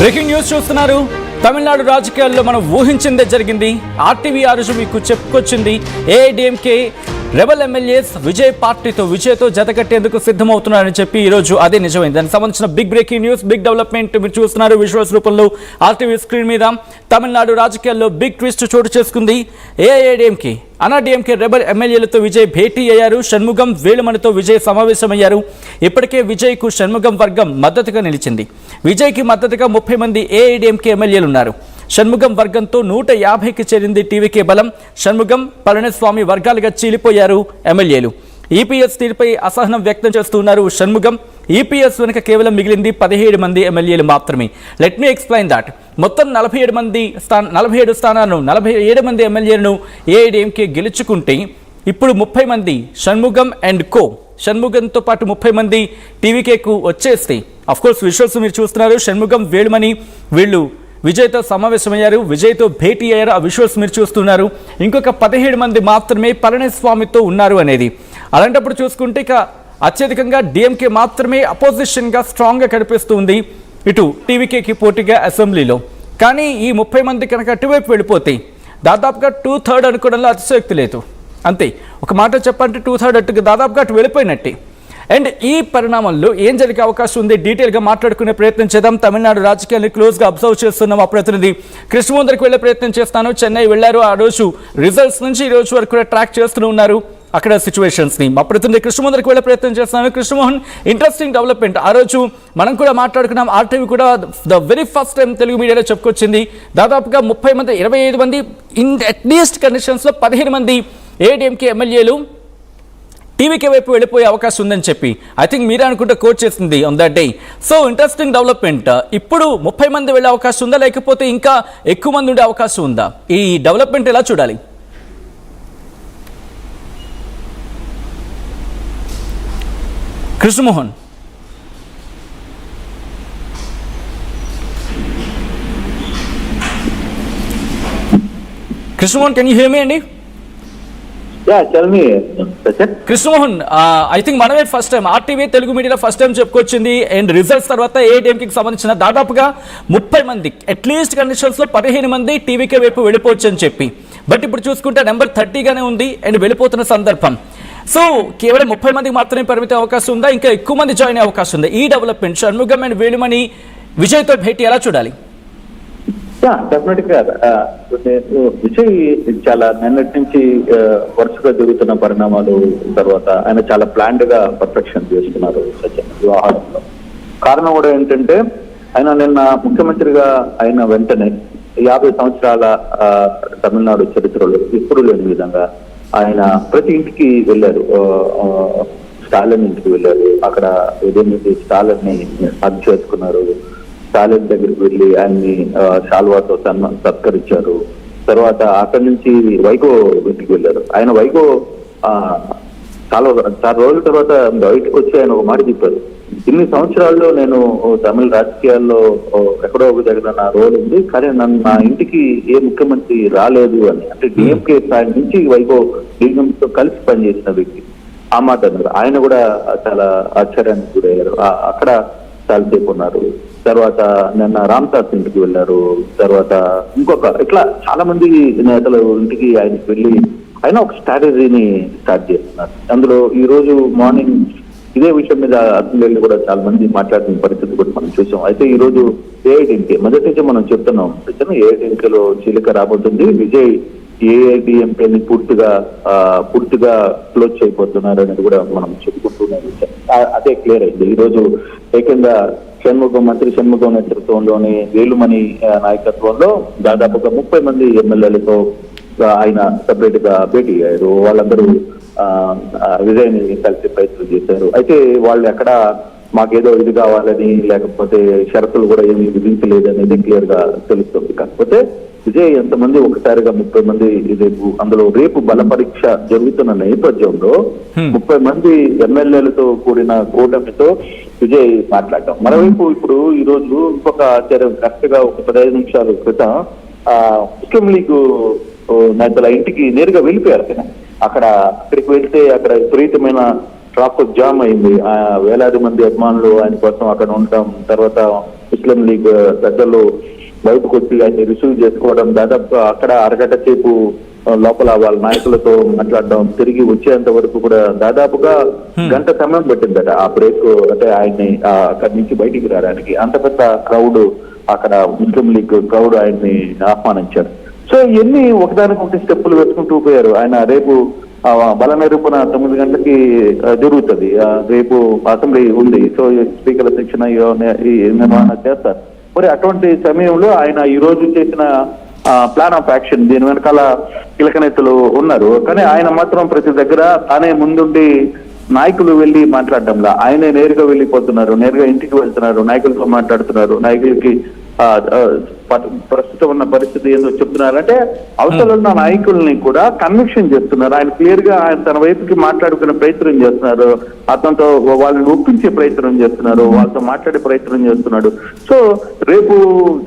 Breaking news చూస్తున్నారు. తమిళనాడు రాజకీయాల్లో మనం ఊహించిందే జరిగింది. ఆర్టీవీ ఆ రోజు మీకు చెప్పుకొచ్చింది. ఏఐడిఎంకే రెబల్ ఎమ్మెల్యేస్ విజయ్తో జతకట్టేందుకు సిద్ధమవుతున్నారని చెప్పి ఈ రోజు అదే నిజమైంది. దానికి సంబంధించిన big breaking news, big development మీరు చూస్తున్నారు విజువల్స్ రూపంలో ఆర్టీవీ స్క్రీన్ మీద. తమిళనాడు రాజకీయాల్లో బిగ్ ట్విస్ట్ చోటు చేసుకుంది. ఏఐడిఎంకే అన్నాడీఎంకే రెబల్ ఎమ్మెల్యేలతో విజయ్ భేటీ అయ్యారు. షణ్ముగం, వేలుమణితో విజయ్ సమావేశమయ్యారు. ఇప్పటికే విజయ్కు షణ్ముగం వర్గం మద్దతుగా నిలిచింది. విజయ్కి మద్దతుగా 30 మంది ఏఐడిఎంకే ఎమ్మెల్యేలు ఉన్నారు. షణ్ముగం వర్గంతో 150కి చేరింది టీవీకే బలం. షణ్ముగం, పళనిస్వామి వర్గాలుగా చీలిపోయారు ఎమ్మెల్యేలు. ఈపీఎస్ తీరుపై అసహనం వ్యక్తం చేస్తున్నారు షణ్ముగం. ఈపీఎస్ వెనుక కేవలం మిగిలింది 17 మంది ఎమ్మెల్యేలు మాత్రమే. Let me explain that. మొత్తం 47 స్థానాలను 47 మంది ఎమ్మెల్యేలను ఏఐడిఎంకే గెలుచుకుంటే ఇప్పుడు 30 మంది షణ్ముగం అండ్ కో, షణ్ముగంతో పాటు 30 మంది టీవీకేకు వచ్చేస్తే, అఫ్కోర్స్ విజువల్స్ మీరు చూస్తున్నారు. షణ్ముగం, వేలుమణి వీళ్ళు విజయ్తో సమావేశమయ్యారు, విజయ్తో భేటీ అయ్యారు. ఆ విజువల్స్ మీరు చూస్తున్నారు. ఇంకొక 17 మంది మాత్రమే పళనిస్వామితో ఉన్నారు అనేది. అలాంటప్పుడు చూసుకుంటే ఇక అత్యధికంగా డిఎంకే మాత్రమే అపోజిషన్గా స్ట్రాంగ్గా కనిపిస్తుంది ఇటు టీవీకేకి పోటీగా అసెంబ్లీలో. కానీ ఈ 30 మంది కనుక అటువైపు వెళ్ళిపోతే దాదాపుగా 2/3 అనుకోవడంలో అతిశయోక్తి లేదు. అంతే, ఒక మాట చెప్పాలంటే 2/3 అటుగా దాదాపుగా అటు వెళ్ళిపోయినట్టే. అండ్ ఈ పరిణామంలో ఏం జరిగే అవకాశం ఉంది డీటెయిల్గా మాట్లాడుకునే ప్రయత్నం చేద్దాం. తమిళనాడు రాజకీయాన్ని క్లోజ్గా అబ్జర్వ్ చేస్తున్నాం. ఆ ప్రతినిధి కృష్ణ ముందరికి వెళ్ళే ప్రయత్నం చేస్తాను. చెన్నై వెళ్ళారు. ఆ రోజు రిజల్ట్స్ నుంచి ఈ రోజు వరకు కూడా ట్రాక్ చేస్తూ ఉన్నారు అక్కడ సిచ్యువేషన్స్ని. మా ప్రతినిధి కృష్ణ ముందరికి వెళ్ళే ప్రయత్నం చేస్తున్నాను. Krishnamohan, interesting development. ఆ రోజు మనం కూడా మాట్లాడుకున్నాం. ఆర్టీవీ కూడా the very first time Telugu మీడియాలో చెప్పుకొచ్చింది. దాదాపుగా 30 మంది, 25 మంది ఇన్ అట్లీస్ట్ కండిషన్స్లో 15 మంది ఏఐడిఎంకే ఎమ్మెల్యేలు టీవీకే వైపు వెళ్ళిపోయే అవకాశం ఉందని చెప్పి ఐ థింక్ మీరే అనుకుంటే కోట్ చేసింది on that day. So interesting development. ఇప్పుడు 30 మంది వెళ్ళే అవకాశం ఉందా, లేకపోతే ఇంకా ఎక్కువ మంది ఉండే అవకాశం ఉందా? ఈ డెవలప్మెంట్ ఎలా చూడాలి? కృష్ణమోహన్, కెన్ యూ హియర్ మీ అండి? కృష్ణమోహన్, ఐ థింక్ మనమే ఫస్ట్ టైం ఆర్టీవీ తెలుగు మీడియాలో ఫస్ట్ టైం చెప్పుకొచ్చింది. అండ్ రిజల్ట్స్ తర్వాత ఏఐడిఎంకి సంబంధించిన దాదాపుగా 30 మంది అట్లీస్ట్ కండిషన్స్లో 15 మంది టీవీకే వైపు వెళ్ళిపోవచ్చు అని చెప్పి. బట్ ఇప్పుడు చూసుకుంటే నెంబర్ 30గానే ఉంది అండ్ వెళ్ళిపోతున్న సందర్భం. సో కేవలం 30 మందికి మాత్రమే పరిమిత అవకాశం ఉందా, ఇంకా ఎక్కువ మంది జాయిన్ అయ్యే అవకాశం ఉందా? ఈ డెవలప్మెంట్ షణ్ముగం అండ్ వేలుమణి విజయ్తో భేటీ ఎలా చూడాలి? డెఫినెట్ గా విజయ్ చాలా నిన్నటి నుంచి వరుసగా జరుగుతున్న పరిణామాలు తర్వాత ఆయన చాలా ప్లాన్డ్ గా పర్ఫెక్షన్ చేస్తున్నారు వ్యవహారంలో. కారణం కూడా ఏంటంటే ఆయన నిన్న ముఖ్యమంత్రిగా అయిన వెంటనే 50 సంవత్సరాల తమిళనాడు చరిత్రలో ఎప్పుడు లేని విధంగా ఆయన ప్రతి ఇంటికి వెళ్ళారు. స్టాలిన్ ఇంటికి వెళ్ళారు. అక్కడ 8 స్టాలిన్ని హగ్ చేసుకున్నారు. స్టాలిన్ దగ్గరికి వెళ్ళి ఆయన్ని శాల్వాతో సత్కరించారు. తర్వాత అక్కడి నుంచి వైగో ఇంటికి వెళ్ళారు. ఆయన వైగో చాలా రోజుల తర్వాత బయటకు వచ్చి ఆయన ఒక మాట చెప్పారు. ఇన్ని సంవత్సరాల్లో నేను తమిళ రాజకీయాల్లో ఎక్కడో ఒక దగ్గర నా రోల్ ఉంది, కానీ నా ఇంటికి ఏ ముఖ్యమంత్రి రాలేదు అని. అంటే డిఎంకే స్థాయి నుంచి వైగో డిఎంతో కలిసి పనిచేసిన వ్యక్తి ఆ మాట అన్నారు. ఆయన కూడా చాలా ఆశ్చర్యానికి గురయ్యారు. అక్కడ చాలాసేపు ఉన్నారు. తర్వాత నిన్న రామ్దాస్ ఇంటికి వెళ్ళారు. తర్వాత ఇట్లా చాలా మంది నేతలు ఇంటికి ఆయనకి వెళ్ళి ఆయన ఒక స్ట్రాటజీని స్టార్ట్ చేస్తున్నారు. అందులో ఈ రోజు మార్నింగ్ ఇదే విషయం మీద అసెంబ్లీలో కూడా చాలా మంది మాట్లాడిన పరిస్థితి కూడా మనం చూసాం. అయితే ఈ రోజు ఏఐడిఎంకే మొదటి నుంచి మనం చెప్తున్నాం, ఏఐడిఎంకేలో చీలిక రాబోతుంది. విజయ్ ఏఐడిఎంకేని పూర్తిగా క్లోజ్ చేయబోతున్నారు అనేది కూడా మనం చెప్పుకుంటున్న విషయం. అదే క్లియర్ అయింది. ఈ రోజు ఏకంగా మంత్రి షణ్ముగం నేతృత్వంలోని వేలుమణి నాయకత్వంలో దాదాపుగా 30 మంది ఎమ్మెల్యేలతో ఆయన సపరేట్ గా భేటీ అయ్యారు. వాళ్ళందరూ విజయ్ని కలిసి ప్రయత్నం చేశారు. అయితే వాళ్ళు ఎక్కడ మాకేదో ఇది కావాలని లేకపోతే షరతులు కూడా ఏమీ విధించలేదనేది క్లియర్ గా తెలుస్తుంది. కాకపోతే విజయ్ ఎంతమంది ఒకసారిగా 30 మంది రేపు అందులో రేపు బల పరీక్ష జరుగుతున్న నేపథ్యంలో 30 మంది ఎమ్మెల్యేలతో కూడిన కూటమితో విజయ్ మాట్లాడటం. మరోవైపు ఇప్పుడు ఈ రోజు ఇంకొక ఆశ్చర్యం, కరెక్ట్ గా ఒక 15 నిమిషాల క్రితం ముస్లిం లీగ్ నేతల ఇంటికి నేరుగా వెళ్ళిపోయారు. అక్కడికి వెళ్తే అక్కడ విపరీతమైన ట్రాఫిక్ జామ్ అయింది. వేలాది మంది అభిమానులు ఆయన కోసం అక్కడ ఉండటం, తర్వాత ముస్లిం లీగ్ పెద్దలు బయటకు వచ్చి ఆయన రిసీవ్ చేసుకోవడం, దాదాపు అక్కడ అరగంట సేపు లోపల వాళ్ళ నాయకులతో మాట్లాడడం, తిరిగి వచ్చేంత వరకు కూడా దాదాపుగా గంట సమయం పట్టిందట ఆ బ్రేక్, అంటే ఆయన్ని అక్కడి నుంచి బయటికి రావడానికి. అంత పెద్ద క్రౌడ్ అక్కడ ముస్లిం లీగ్ క్రౌడ్ ఆయన్ని ఆహ్వానించారు. సో ఇవన్నీ ఒకదానికొకటి స్టెప్పులు వేసుకుంటూ పోయారు. ఆయన రేపు బల నిరూపణ 9 గంటలకి జరుగుతుంది. రేపు అసెంబ్లీ ఉంది. సో స్పీకర్ల శిక్షణ నిర్వహణ చేస్తారు. మరి అటువంటి సమయంలో ఆయన ఈ రోజు చేసిన ప్లాన్ ఆఫ్ యాక్షన్, దీని వెనకాల కీలక నేతలు ఉన్నారు. కానీ ఆయన మాత్రం ప్రతి దగ్గర తానే ముందుండి నాయకులు వెళ్ళి మాట్లాడడంలా ఆయనే నేరుగా వెళ్ళిపోతున్నారు, నేరుగా ఇంటికి వెళ్తున్నారు, నాయకులతో మాట్లాడుతున్నారు, నాయకులకి ప్రస్తుతం ఉన్న పరిస్థితి ఏందో చెప్తున్నారంటే అవసరం ఉన్న నాయకుల్ని కూడా కన్విక్షన్ చేస్తున్నారు. ఆయన క్లియర్ గా ఆయన తన వైపుకి మాట్లాడుకునే ప్రయత్నం చేస్తున్నారు, అతనితో వాళ్ళని ఒప్పించే ప్రయత్నం చేస్తున్నారు, వాళ్ళతో మాట్లాడే ప్రయత్నం చేస్తున్నాడు. సో రేపు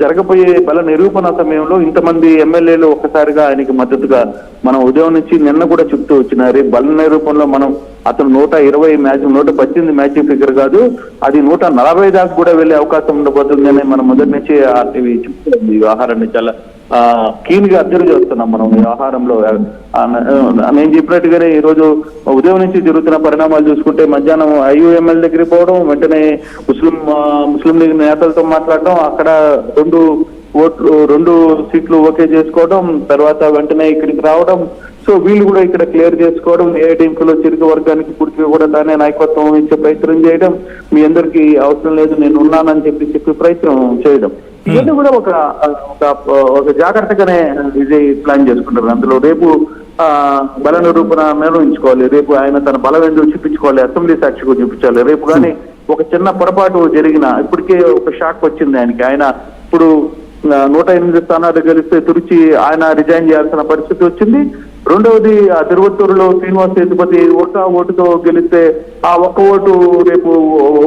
జరగబోయే బల నిరూపణ సమయంలో ఇంతమంది ఎమ్మెల్యేలు ఒక్కసారిగా ఆయనకి మద్దతుగా మనం ఉదయం నుంచి నిన్న కూడా చెప్తూ వచ్చినారు. బల నిరూపణలో మనం అతను 120 మ్యాచ్ 118 మ్యాచ్ ఫిగర్ కాదు, అది 140 దాకా కూడా వెళ్లే అవకాశం ఉండబోతుందని మనం మొదటి నుంచి ఆర్టీవీ చెప్తుంది. ఈ వ్యవహారాన్ని చాలా కీన్ గా అబ్జర్వ్ చేస్తున్నాం మనం ఈ వ్యవహారంలో. నేను చెప్పినట్టుగానే ఈ రోజు ఉదయం నుంచి జరుగుతున్న పరిణామాలు చూసుకుంటే మధ్యాహ్నం ఐయుఎంఎల్ దగ్గరికి పోవడం, వెంటనే ముస్లిం లీగ్ నేతలతో మాట్లాడడం, అక్కడ 2 సీట్లు ఓకే చేసుకోవడం, తర్వాత వెంటనే ఇక్కడికి రావడం. సో వీళ్ళు కూడా ఇక్కడ క్లియర్ చేసుకోవడం, ఏఐడిఎంకేలో చిరుకు వర్గానికి పూర్తిగా కూడా తానే నాయకత్వం ఇచ్చే ప్రయత్నం చేయడం, మీ అందరికీ అవసరం లేదు నేను ఉన్నానని చెప్పి ప్రయత్నం చేయడం, ఇవన్నీ కూడా ఒక జాగ్రత్తగానే ఇది ప్లాన్ చేసుకుంటారు. అందులో రేపు బల నిరూపణ నిర్వహించుకోవాలి, రేపు ఆయన తన బలం ఎందుకు చూపించుకోవాలి, అసెంబ్లీ సాక్షిగా చూపించాలి. రేపు కానీ ఒక చిన్న పొరపాటు జరిగిన ఇప్పటికే ఒక షాక్ వచ్చింది ఆయనకి. ఆయన ఇప్పుడు 108 స్థానాలు గెలిస్తే తుడిచి ఆయన రిజైన్ చేయాల్సిన పరిస్థితి వచ్చింది. రెండవది ఆ తిరువత్తూరులో శ్రీనివాస్ సేతుపతి ఒక్క ఓటుతో గెలిస్తే ఆ ఒక్క ఓటు రేపు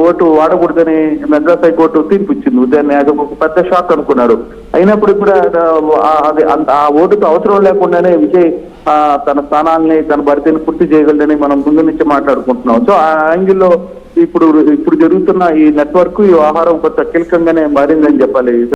ఓటు వాడకూడదని మెడ్రాస్ హైకోర్టు తీర్పు ఇచ్చింది. దాన్ని అది ఒక పెద్ద షాక్ అనుకున్నారు. అయినప్పుడు కూడా ఆ ఓటుకు అవసరం లేకుండానే విజయ్ తన స్థానాల్ని తన భర్తీని పూర్తి చేయగలదని మనం ముందు నుంచి మాట్లాడుకుంటున్నాం. సో ఆ యాంగిల్లో ఇప్పుడు జరుగుతున్న ఈ నెట్వర్క్ ఈ వ్యవహారం కొంత కీలకంగానే మారిందని చెప్పాలి.